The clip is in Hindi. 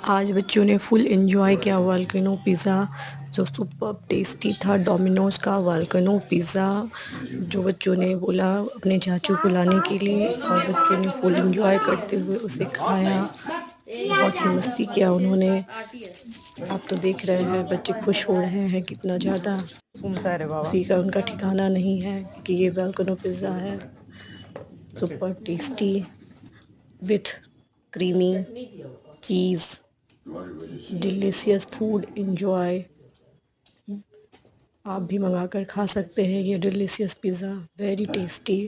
आज बच्चों ने फुल एंजॉय किया वोल्केनो पिज़्ज़ा जो सुपर टेस्टी था। डोमिनोज का वोल्केनो पिज़्ज़ा जो बच्चों ने बोला अपने चाचू को लाने के लिए, और बच्चों ने फुल एंजॉय करते हुए उसे खाया। बहुत ही मस्ती किया उन्होंने। आप तो देख रहे हैं बच्चे खुश हो रहे हैं कितना ज़्यादा। सुनता है रे बाबा। खुशी का उनका ठिकाना नहीं है कि ये वोल्केनो पिज़्ज़ा है super tasty with creamy cheese delicious food enjoy. आप भी मंगा कर खा सकते हैं ये डिलीशियस पिज़्ज़ा, वेरी टेस्टी।